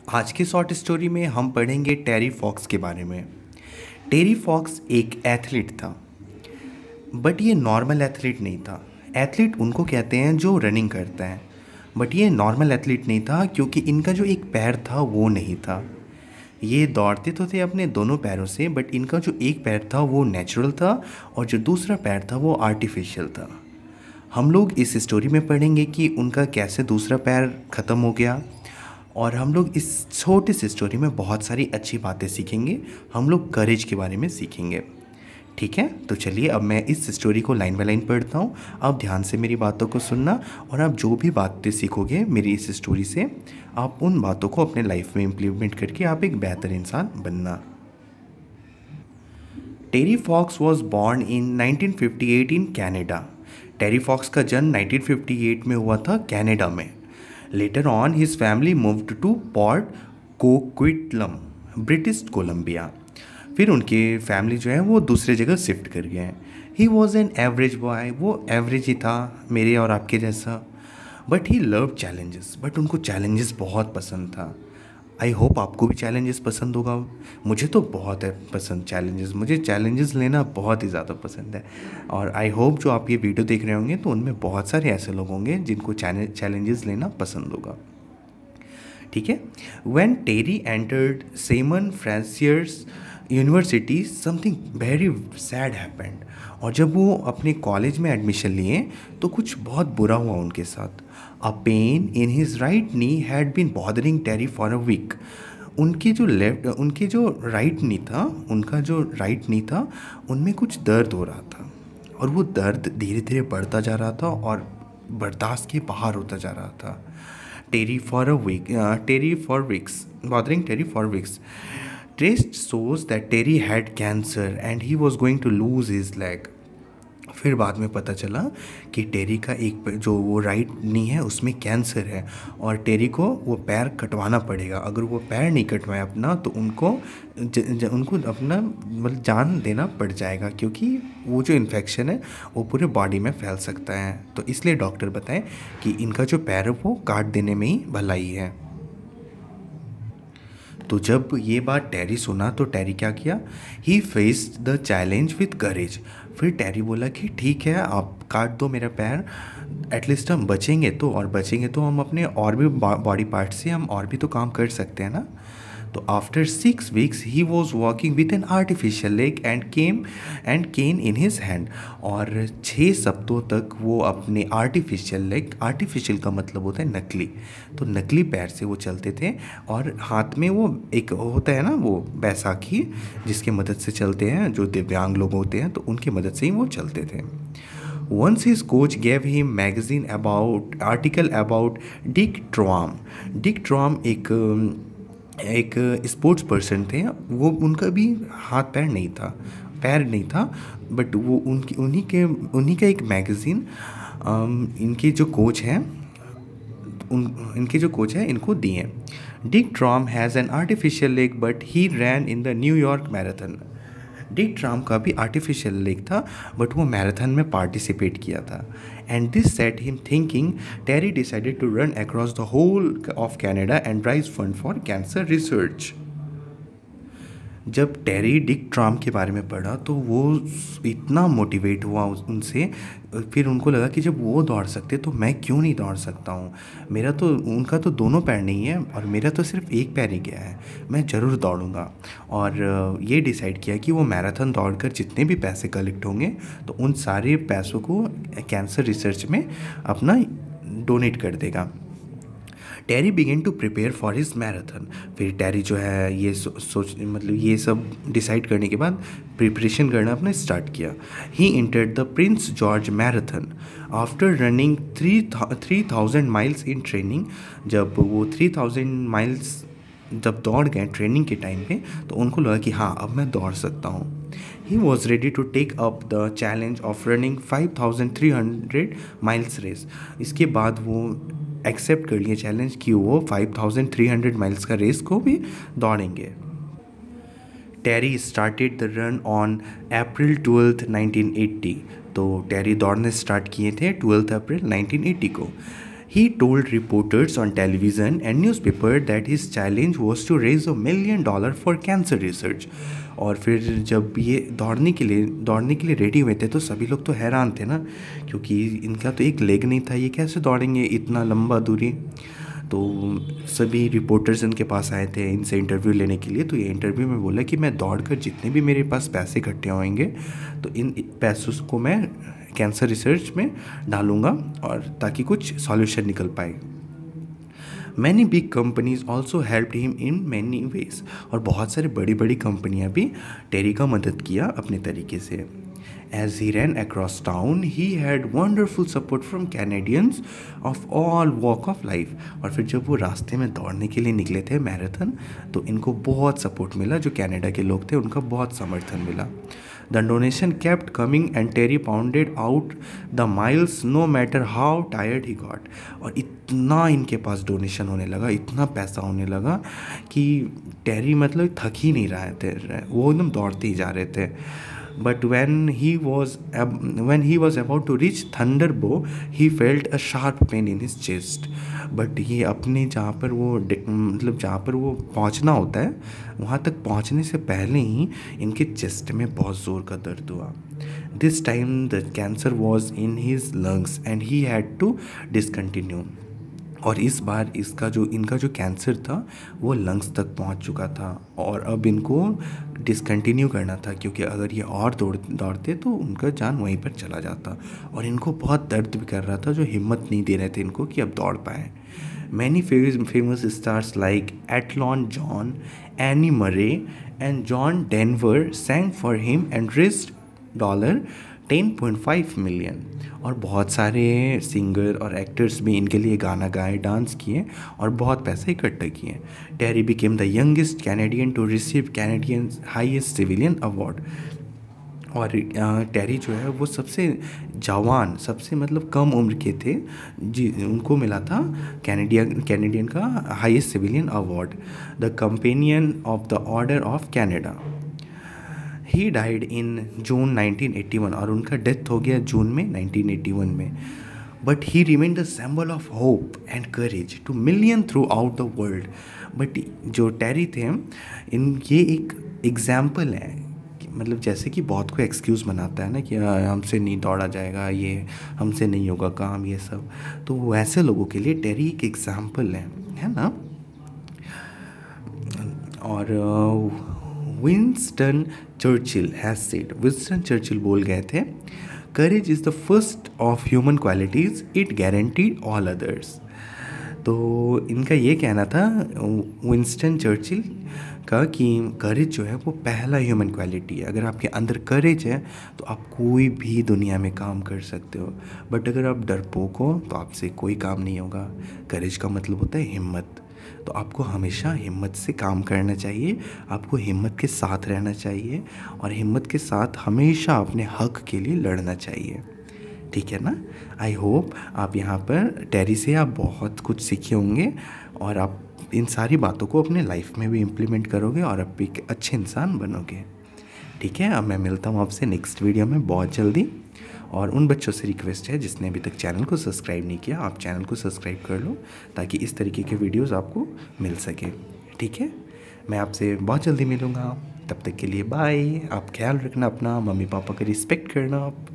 आज की short story में हम पढ़ेंगे टेरी फॉक्स के बारे में। टेरी फॉक्स एक एथलीट था, बट ये नॉर्मल एथलीट नहीं था। एथलीट उनको कहते हैं जो रनिंग करता है, बट ये नॉर्मल एथलीट नहीं था क्योंकि इनका जो एक पैर था वो नहीं था। ये दौड़ते तो थे अपने दोनों पैरों से, बट इनका जो एक पैर था वो नेचुरल था और जो दूसरा पैर था वो आर्टिफिशियल था। हम लोग इस स्टोरी में पढ़ेंगे कि उनका कैसे दूसरा पैर ख़त्म हो गया, और हम लोग इस छोटी सी स्टोरी में बहुत सारी अच्छी बातें सीखेंगे। हम लोग करेज के बारे में सीखेंगे। ठीक है, तो चलिए अब मैं इस स्टोरी को लाइन बाय लाइन पढ़ता हूँ। आप ध्यान से मेरी बातों को सुनना, और आप जो भी बातें सीखोगे मेरी इस स्टोरी से, आप उन बातों को अपने लाइफ में इम्प्लीमेंट करके आप एक बेहतर इंसान बनना। Terry Fox was born in 1958 in Canada. Terry Fox का जन्म 1958 में हुआ था कनाडा में। Later on his family moved to Port Coquitlam, British Columbia. फिर उनके फैमिली जो है वो दूसरे जगह शिफ्ट कर गए हैं। He was an average boy, वो एवरेज ही था मेरे और आपके जैसा। But he love challenges, but उनको चैलेंजेस बहुत पसंद था। आई होप आपको भी चैलेंजेस पसंद होगा। मुझे तो बहुत है पसंद चैलेंजेस, मुझे चैलेंजेस लेना बहुत ही ज़्यादा पसंद है। और आई होप जो आप ये वीडियो देख रहे होंगे तो उनमें बहुत सारे ऐसे लोग होंगे जिनको चैलेंजेस लेना पसंद होगा। ठीक है। When Terry entered Simon Fraser's university something very sad happened. और जब वो अपने कॉलेज में एडमिशन लिए तो कुछ बहुत बुरा हुआ उनके साथ। A pain in his right knee had been bothering Terry for a week. उनके जो राइट नी था, उनका जो राइट नी था उनमें कुछ दर्द हो रहा था, और वो दर्द धीरे धीरे बढ़ता जा रहा था और बर्दाश्त के बाहर होता जा रहा था। Terry for weeks, bothering Terry for weeks. Test shows that Terry had cancer and he was going to lose his leg. फिर बाद में पता चला कि टेरी का एक जो वो राइट नी है उसमें कैंसर है, और टेरी को वो पैर कटवाना पड़ेगा। अगर वो पैर नहीं कटवाए अपना तो उनको अपना मतलब जान देना पड़ जाएगा, क्योंकि वो जो इन्फेक्शन है वो पूरे बॉडी में फैल सकता है। तो इसलिए डॉक्टर बताएं कि इनका जो पैर है वो काट देने में ही भलाई है। तो जब ये बात टेरी सुना तो टेरी क्या किया, ही फेस्ड द चैलेंज विथ करेज। फिर टेरी बोला कि ठीक है, आप काट दो मेरा पैर, एटलीस्ट हम बचेंगे तो, और बचेंगे तो हम अपने और भी बॉडी पार्ट से हम और भी तो काम कर सकते हैं ना। तो after 6 weeks he was walking with an artificial leg and cane in his hand. और 6 सप्ताह तक वो अपने आर्टिफिशियल का मतलब होता है नकली, तो नकली पैर से वो चलते थे। और हाथ में वो एक होता है ना वो बैसाखी, जिसके मदद से चलते हैं, जो दिव्यांग लोग होते हैं तो उनकी मदद से ही वो चलते थे। Once his coach gave him magazine article about Dick Traum. Dick Traum एक स्पोर्ट्स पर्सन थे। वो उनका भी हाथ पैर नहीं था, बट वो उन्हीं का एक मैगज़ीन इनके जो कोच हैं इनको दिए। Dick Traum has an artificial leg but he ran in the New York marathon. Dick Traum का भी आर्टिफिशियल लेग था, बट वो मैराथन में पार्टिसिपेट किया था। And this set him thinking. Terry decided to run across the whole of Canada and raise fund for cancer research. जब Terry Dick ट्रॉम के बारे में पढ़ा तो वो इतना मोटिवेट हुआ उनसे। फिर उनको लगा कि जब वो दौड़ सकते तो मैं क्यों नहीं दौड़ सकता हूँ। उनका तो दोनों पैर नहीं है और मेरा तो सिर्फ एक पैर ही गया है, मैं ज़रूर दौड़ूंगा। और ये डिसाइड किया कि वो मैराथन दौड़कर जितने भी पैसे कलेक्ट होंगे तो उन सारे पैसों को कैंसर रिसर्च में अपना डोनेट कर देगा। Terry began to prepare for his marathon. फिर टेरी जो है ये ये सब डिसाइड करने के बाद प्रिपरेशन करना अपना स्टार्ट किया। He entered the Prince George marathon after running 3000 miles in training. जब वो 3000 माइल्स जब दौड़ गए ट्रेनिंग के टाइम पे तो उनको लगा कि हाँ, अब मैं दौड़ सकता हूँ। He was ready to take up the challenge of running 5300 miles race. इसके बाद वो एक्सेप्ट कर लिए चैलेंज कि वो 5300 माइल्स का रेस को भी दौड़ेंगे। Terry started the run on April 12, 1980। तो टेरी दौड़ने स्टार्ट किए थे 12 अप्रैल 1980 को। He told reporters on television and newspaper that his challenge was to raise $1 million for cancer research. और फिर जब ये दौड़ने के लिए रेडी हुए थे तो सभी लोग तो हैरान थे ना, क्योंकि इनका तो एक लेग नहीं था, ये कैसे दौड़ेंगे इतना लंबा दूरी। तो सभी रिपोर्टर्स इनके पास आए थे इनसे इंटरव्यू लेने के लिए। तो ये इंटरव्यू में बोला कि मैं दौड़कर जितने भी मेरे पास पैसे इकट्ठे होंगे तो इन पैसों को मैं कैंसर रिसर्च में डालूँगा, और ताकि कुछ सॉल्यूशन निकल पाए। Many big companies also help him in many ways, और बहुत सारी बड़ी बड़ी कंपनियाँ भी टेरी का मदद किया अपने तरीके से। As he ran across town, he had wonderful support from Canadians of all walk of life. और फिर जब वो रास्ते में दौड़ने के लिए निकले थे मैराथन, तो इनको बहुत सपोर्ट मिला, जो कनाडा के लोग थे उनका बहुत समर्थन मिला। The donation kept coming and Terry pounded out the miles no matter how tired he got. और इतना इनके पास डोनेशन होने लगा, इतना पैसा होने लगा कि टेरी मतलब थक ही नहीं रहे थे, वो एकदम दौड़ते ही जा रहे थे। But when he was about to reach Thunderbow, he felt a sharp pain in his chest. But ये अपने जहाँ पर वो पहुँचना होता है, वहाँ तक पहुँचने से पहले ही इनके चेस्ट में बहुत ज़ोर का दर्द हुआ। This time the cancer was in his lungs and he had to discontinue. और इस बार इनका जो कैंसर था वो लंग्स तक पहुंच चुका था, और अब इनको डिसकंटिन्यू करना था, क्योंकि अगर ये और दौड़ते तो उनका जान वहीं पर चला जाता। और इनको बहुत दर्द भी कर रहा था, जो हिम्मत नहीं दे रहे थे इनको कि अब दौड़ पाए। मैनी फेमस स्टार्स लाइक एटलॉन John, Anne Murray and John Denver sang for him and raised $10.5 million. और बहुत सारे सिंगर और एक्टर्स भी इनके लिए गाना गाए, डांस किए और बहुत पैसे इकट्ठा किए। Terry became the youngest Canadian to receive Canadian highest civilian award. और टेरी जो है वो सबसे जवान, सबसे मतलब कम उम्र के थे जी, उनको मिला था कैनेडियन का highest civilian award, the companion of the order of Canada. He died in June 1981, और उनका डेथ हो गया जून में 1981 में। But he remain the symbol of hope and courage two million through out the world. But जो टेरी थे ये एक एग्जाम्पल है, मतलब जैसे कि बहुत कोई एक्सक्यूज़ बनाता है ना कि हमसे नहीं दौड़ा जाएगा, ये हमसे नहीं होगा काम, ये सब। तो वैसे लोगों के लिए टेरी एक एग्जाम्पल है ना। और Winston Churchill has said, Winston Churchill बोल गए थे, करेज is the first of human qualities, it guaranteed all others. तो इनका ये कहना था विंस्टन चर्चिल का कि करेज जो है वो पहला ह्यूमन क्वालिटी है। अगर आपके अंदर करेज है तो आप कोई भी दुनिया में काम कर सकते हो, बट अगर आप डरपोक हो तो आपसे कोई काम नहीं होगा। करेज का मतलब होता है हिम्मत। तो आपको हमेशा हिम्मत से काम करना चाहिए, आपको हिम्मत के साथ रहना चाहिए, और हिम्मत के साथ हमेशा अपने हक के लिए लड़ना चाहिए, ठीक है ना। आई होप आप यहाँ पर टेरी से आप बहुत कुछ सीखे होंगे, और आप इन सारी बातों को अपने लाइफ में भी इम्प्लीमेंट करोगे और आप एक अच्छे इंसान बनोगे, ठीक है। अब मैं मिलता हूँ आपसे नेक्स्ट वीडियो में बहुत जल्दी। और उन बच्चों से रिक्वेस्ट है जिसने अभी तक चैनल को सब्सक्राइब नहीं किया, आप चैनल को सब्सक्राइब कर लो ताकि इस तरीके के वीडियोस आपको मिल सके, ठीक है। मैं आपसे बहुत जल्दी मिलूँगा, तब तक के लिए बाय। आप ख्याल रखना अपना, मम्मी पापा का रिस्पेक्ट करना आप।